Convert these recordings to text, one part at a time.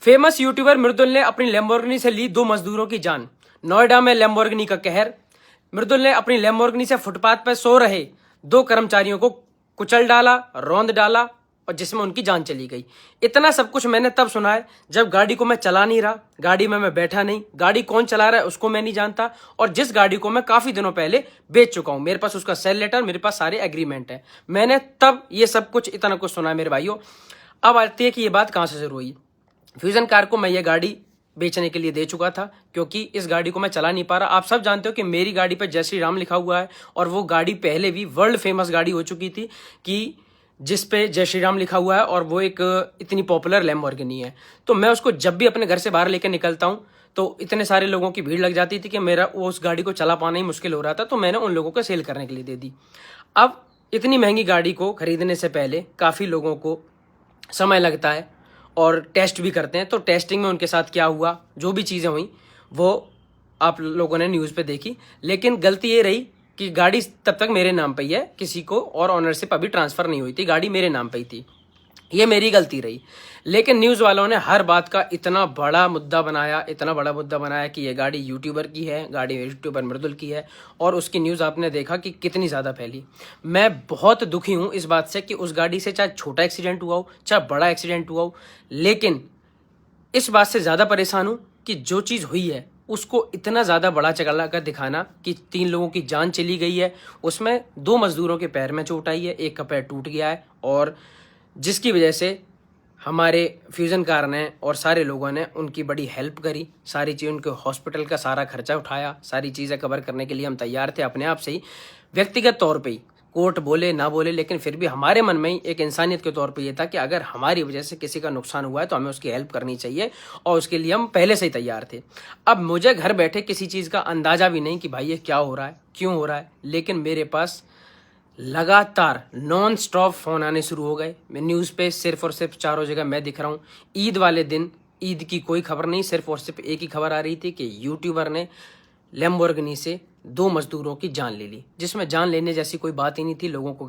Famous YouTuber मृदुल ने अपनी Lamborghini से ली 2 मजदूरों की जान। नोएडा में लैम्बोर्गिनी का कहर। मृदुल ने अपनी लैम्बोर्गिनी से फुटपाथ पर सो रहे 2 कर्मचारियों को कुचल डाला, रौंद डाला और जिसमें उनकी जान चली गई। इतना सब कुछ मैंने तब सुना है जब गाड़ी को मैं चला नहीं रहा, गाड़ी में मैं बैठा नहीं, गाड़ी कौन चला रहा है उसको मैं नहीं जानता, और जिस गाड़ी को मैं काफी दिनों पहले बेच चुका हूं, मेरे पास उसका सेल लेटर, मेरे पास सारे एग्रीमेंट है। मैंने तब ये सब कुछ इतना कुछ सुना है मेरे भाइयों। अब आती है कि ये बात कहां से शुरू हुई। फ्यूजन कार को मैं ये गाड़ी बेचने के लिए दे चुका था क्योंकि इस गाड़ी को मैं चला नहीं पा रहा। आप सब जानते हो कि मेरी गाड़ी पे जय श्री राम लिखा हुआ है और वो गाड़ी पहले भी वर्ल्ड फेमस गाड़ी हो चुकी थी कि जिस पे जय श्री राम लिखा हुआ है, और वो एक इतनी पॉपुलर लैम्बोर्गिनी है। तो मैं उसको जब भी अपने घर से बाहर लेकर निकलता हूँ तो इतने सारे लोगों की भीड़ लग जाती थी कि मेरा उस गाड़ी को चला पाना ही मुश्किल हो रहा था, तो मैंने उन लोगों को सेल करने के लिए दे दी। अब इतनी महंगी गाड़ी को खरीदने से पहले काफ़ी लोगों को समय लगता है और टेस्ट भी करते हैं। तो टेस्टिंग में उनके साथ क्या हुआ, जो भी चीज़ें हुई वो आप लोगों ने न्यूज़ पे देखी। लेकिन गलती ये रही कि गाड़ी तब तक मेरे नाम पे ही है, किसी को और ऑनरशिप अभी ट्रांसफ़र नहीं हुई थी, गाड़ी मेरे नाम पे ही थी। ये मेरी गलती रही। लेकिन न्यूज़ वालों ने हर बात का इतना बड़ा मुद्दा बनाया, इतना बड़ा मुद्दा बनाया कि ये गाड़ी यूट्यूबर की है, गाड़ी यूट्यूबर मृदुल की है, और उसकी न्यूज़ आपने देखा कि कितनी ज़्यादा फैली। मैं बहुत दुखी हूँ इस बात से कि उस गाड़ी से चाहे छोटा एक्सीडेंट हुआ हो चाहे बड़ा एक्सीडेंट हुआ हो, लेकिन इस बात से ज़्यादा परेशान हूँ कि जो चीज़ हुई है उसको इतना ज़्यादा बड़ा चला कर दिखाना कि 3 लोगों की जान चली गई है, उसमें 2 मजदूरों के पैर में चोट आई है, एक का पैर टूट गया है, और जिसकी वजह से हमारे फ्यूज़न कार ने और सारे लोगों ने उनकी बड़ी हेल्प करी, सारी चीज़, उनके हॉस्पिटल का सारा खर्चा उठाया, सारी चीज़ें कवर करने के लिए हम तैयार थे अपने आप से ही, व्यक्तिगत तौर पे ही। कोर्ट बोले ना बोले, लेकिन फिर भी हमारे मन में ही एक इंसानियत के तौर पे ये था कि अगर हमारी वजह से किसी का नुकसान हुआ है तो हमें उसकी हेल्प करनी चाहिए, और उसके लिए हम पहले से ही तैयार थे। अब मुझे घर बैठे किसी चीज़ का अंदाज़ा भी नहीं कि भाई ये क्या हो रहा है, क्यों हो रहा है, लेकिन मेरे पास लगातार नॉन स्टॉप फ़ोन आने शुरू हो गए। मैं न्यूज़ पे सिर्फ और सिर्फ चारों जगह मैं दिख रहा हूँ। ईद वाले दिन ईद की कोई खबर नहीं, सिर्फ और सिर्फ एक ही खबर आ रही थी कि यूट्यूबर ने लैम्बोर्गिनी से 2 मजदूरों की जान ले ली, जिसमें जान लेने जैसी कोई बात ही नहीं थी। लोगों को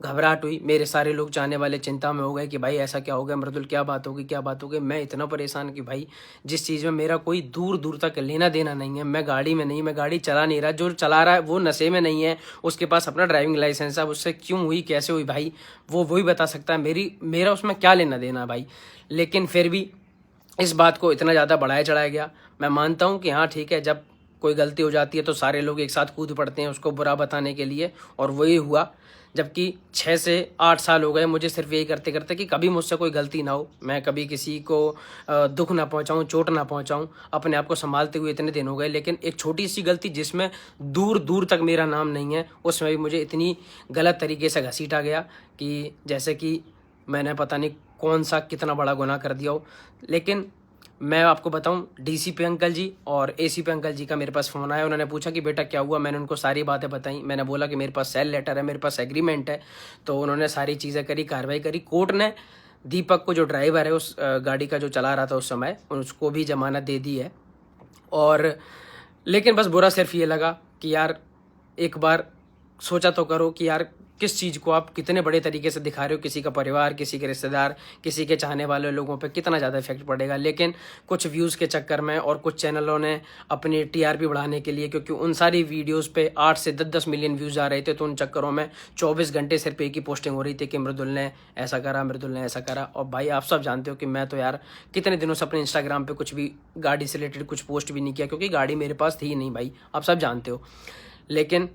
घबराहट हुई। मेरे सारे लोग चाहने वाले चिंता में हो गए कि भाई ऐसा क्या हो गया मृदुल, क्या बात होगी, क्या बात होगी। मैं इतना परेशान कि भाई जिस चीज़ में मेरा कोई दूर दूर तक लेना देना नहीं है, मैं गाड़ी में नहीं, मैं गाड़ी चला नहीं रहा, जो चला रहा है वो नशे में नहीं है, उसके पास अपना ड्राइविंग लाइसेंस है, उससे क्यों हुई कैसे हुई भाई वो वही बता सकता है, मेरा उसमें क्या लेना देना भाई। लेकिन फिर भी इस बात को इतना ज़्यादा बढ़ाया चढ़ाया गया। मैं मानता हूँ कि हाँ ठीक है, जब कोई गलती हो जाती है तो सारे लोग एक साथ कूद पड़ते हैं उसको बुरा बताने के लिए, और वही हुआ। जबकि 6 से 8 साल हो गए मुझे सिर्फ यही करते करते कि कभी मुझसे कोई गलती ना हो, मैं कभी किसी को दुख ना पहुंचाऊं, चोट ना पहुंचाऊं, अपने आप को संभालते हुए इतने दिन हो गए। लेकिन एक छोटी सी गलती जिसमें दूर दूर तक मेरा नाम नहीं है, उसमें भी मुझे इतनी गलत तरीके से घसीटा गया कि जैसे कि मैंने पता नहीं कौन सा कितना बड़ा गुनाह कर दिया हो। लेकिन मैं आपको बताऊं, डीसीपी अंकल जी और एसीपी अंकल जी का मेरे पास फ़ोन आया। उन्होंने पूछा कि बेटा क्या हुआ, मैंने उनको सारी बातें बताई। मैंने बोला कि मेरे पास सेल लेटर है, मेरे पास एग्रीमेंट है। तो उन्होंने सारी चीज़ें करी, कार्रवाई करी। कोर्ट ने दीपक को, जो ड्राइवर है उस गाड़ी का जो चला रहा था उस समय, उसको भी जमानत दे दी है। और लेकिन बस बुरा सिर्फ ये लगा कि यार एक बार सोचा तो करो कि यार किस चीज़ को आप कितने बड़े तरीके से दिखा रहे हो, किसी का परिवार, किसी के रिश्तेदार, किसी के चाहने वाले लोगों पे कितना ज़्यादा इफेक्ट पड़ेगा। लेकिन कुछ व्यूज़ के चक्कर में और कुछ चैनलों ने अपनी टीआरपी बढ़ाने के लिए, क्योंकि उन सारी वीडियोस पे 8 से 10 मिलियन व्यूज़ आ रहे थे, तो उन चक्करों में 24 घंटे सिर्फ एक ही पोस्टिंग हो रही थी कि मृदुल ने ऐसा करा, मृदुल ने ऐसा करा। और भाई आप सब जानते हो कि मैं तो यार कितने दिनों से अपने इंस्टाग्राम पर कुछ भी गाड़ी से रिलेटेड कुछ पोस्ट भी नहीं किया, क्योंकि गाड़ी मेरे पास थी नहीं भाई, आप सब जानते हो। लेकिन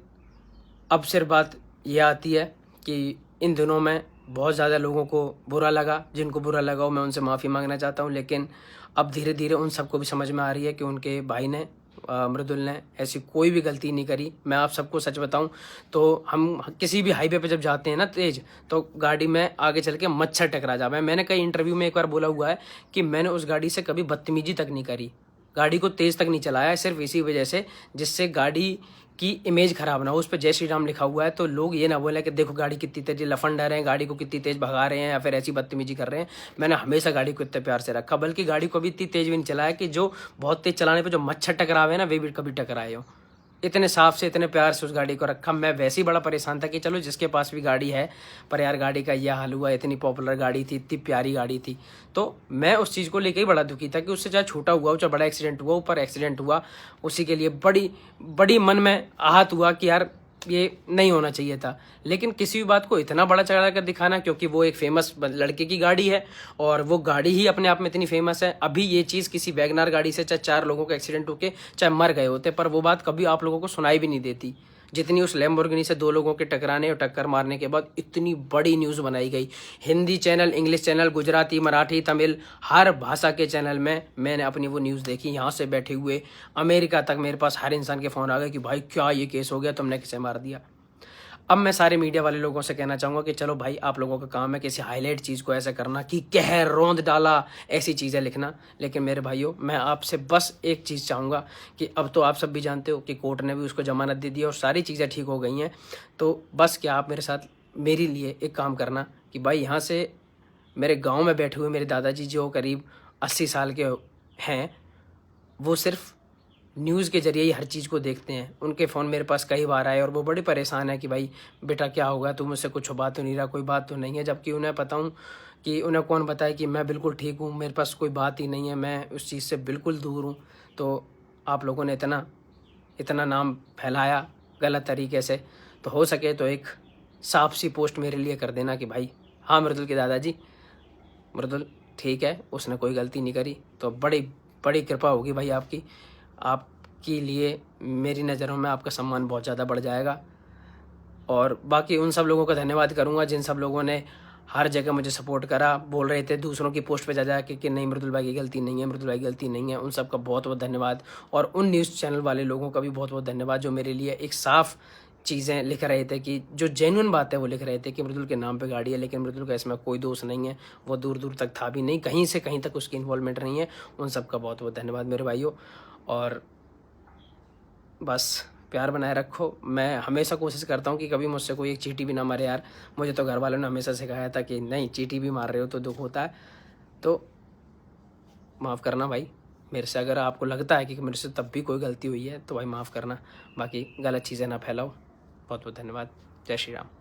अब सिर्फ बात यह आती है कि इन दिनों में बहुत ज़्यादा लोगों को बुरा लगा, जिनको बुरा लगा हो मैं उनसे माफ़ी मांगना चाहता हूं। लेकिन अब धीरे धीरे उन सबको भी समझ में आ रही है कि उनके भाई ने, मृदुल ने ऐसी कोई भी गलती नहीं करी। मैं आप सबको सच बताऊं तो हम किसी भी हाईवे पे जब जाते हैं ना तेज़, तो गाड़ी में आगे चल के मच्छर टकरा जावे। मैंने कई इंटरव्यू में एक बार बोला हुआ है कि मैंने उस गाड़ी से कभी बदतमीजी तक नहीं करी, गाड़ी को तेज़ तक नहीं चलाया, सिर्फ इसी वजह से जिससे गाड़ी की इमेज खराब ना हो। उस पर जय श्री राम लिखा हुआ है, तो लोग ये ना बोले कि देखो गाड़ी कितनी तेज लफंडर हैं, गाड़ी को कितनी तेज भगा रहे हैं या फिर ऐसी बदतमीजी कर रहे हैं। मैंने हमेशा गाड़ी को इतने प्यार से रखा, बल्कि गाड़ी को भी इतनी तेज भी नहीं चलाया कि जो बहुत तेज चलाने पे जो मच्छर टकरावे ना वे भी कभी टकराए हो। इतने साफ से इतने प्यार से उस गाड़ी को रखा। मैं वैसे ही बड़ा परेशान था कि चलो जिसके पास भी गाड़ी है, पर यार गाड़ी का यह हाल हुआ। इतनी पॉपुलर गाड़ी थी, इतनी प्यारी गाड़ी थी, तो मैं उस चीज़ को लेकर ही बड़ा दुखी था कि उससे चाहे छोटा हुआ हो चाहे बड़ा एक्सीडेंट हुआ, ऊपर एक्सीडेंट हुआ, उसी के लिए बड़ी बड़ी मन में आहत हुआ कि यार ये नहीं होना चाहिए था। लेकिन किसी भी बात को इतना बड़ा चढ़ा कर दिखाना, क्योंकि वो एक फेमस लड़के की गाड़ी है और वो गाड़ी ही अपने आप में इतनी फेमस है। अभी ये चीज़ किसी वैगनार गाड़ी से चाहे 4 लोगों का एक्सीडेंट होके चाहे मर गए होते, पर वो बात कभी आप लोगों को सुनाई भी नहीं देती, जितनी उस लैम्बोर्गिनी से 2 लोगों के टकराने और टक्कर मारने के बाद इतनी बड़ी न्यूज़ बनाई गई। Hindi channel, English channel, Gujarati, Marathi, Tamil, हर भाषा के चैनल में मैंने अपनी वो न्यूज़ देखी। यहाँ से बैठे हुए अमेरिका तक मेरे पास हर इंसान के फ़ोन आ गए कि भाई क्या ये केस हो गया, तुमने किसे मार दिया। अब मैं सारे मीडिया वाले लोगों से कहना चाहूँगा कि चलो भाई, आप लोगों का काम है किसी हाईलाइट चीज़ को ऐसा करना कि कहर रौंद डाला, ऐसी चीज़ें लिखना। लेकिन मेरे भाइयों, मैं आपसे बस एक चीज़ चाहूँगा कि अब तो आप सब भी जानते हो कि कोर्ट ने भी उसको जमानत दे दी और सारी चीज़ें ठीक हो गई हैं। तो बस क्या आप मेरे साथ मेरे लिए एक काम करना कि भाई यहाँ से मेरे गाँव में बैठे हुए मेरे दादाजी जो करीब 80 साल के हैं, वो सिर्फ न्यूज़ के ज़रिए ही हर चीज़ को देखते हैं। उनके फ़ोन मेरे पास कई बार आए और वो बड़े परेशान है कि भाई बेटा क्या होगा, तू मुझसे कुछ बात तो नहीं रहा, कोई बात तो नहीं है। जबकि उन्हें पता हूँ कि उन्हें कौन बताए कि मैं बिल्कुल ठीक हूँ, मेरे पास कोई बात ही नहीं है, मैं उस चीज़ से बिल्कुल दूर हूँ। तो आप लोगों ने इतना नाम फैलाया गलत तरीके से, तो हो सके तो एक साफ सी पोस्ट मेरे लिए कर देना कि भाई हाँ मृदुल के दादाजी, मृदुल ठीक है, उसने कोई गलती नहीं करी। तो बड़ी बड़ी कृपा होगी भाई आपकी। आपके लिए मेरी नज़रों में आपका सम्मान बहुत ज़्यादा बढ़ जाएगा। और बाकी उन सब लोगों का धन्यवाद करूंगा जिन सब लोगों ने हर जगह मुझे सपोर्ट करा, बोल रहे थे दूसरों की पोस्ट पे जा जा कि नहीं मृदुल भाई की गलती नहीं है, मृदुल भाई की गलती नहीं है। उन सब का बहुत बहुत धन्यवाद। और उन न्यूज़ चैनल वाले लोगों का भी बहुत बहुत धन्यवाद जो मेरे लिए एक साफ़ चीज़ें लिख रहे थे, कि जो जेन्युइन बात है वो लिख रहे थे कि मृदुल के नाम पे गाड़ी है, लेकिन मृदुल का इसमें कोई दोष नहीं है, वो दूर दूर तक था भी नहीं, कहीं से कहीं तक उसकी इन्वॉल्वमेंट नहीं है। उन सब का बहुत बहुत धन्यवाद मेरे भाइयों। और बस प्यार बनाए रखो। मैं हमेशा कोशिश करता हूँ कि कभी मुझसे कोई एक चींटी भी ना मारे यार। मुझे तो घर वालों ने हमेशा सिखाया था कि नहीं, चींटी भी मार रहे हो तो दुख होता है। तो माफ़ करना भाई मेरे से, अगर आपको लगता है कि मेरे से तब भी कोई गलती हुई है तो भाई माफ़ करना। बाकी गलत चीज़ें ना फैलाओ। बहुत बहुत धन्यवाद। जय श्री राम।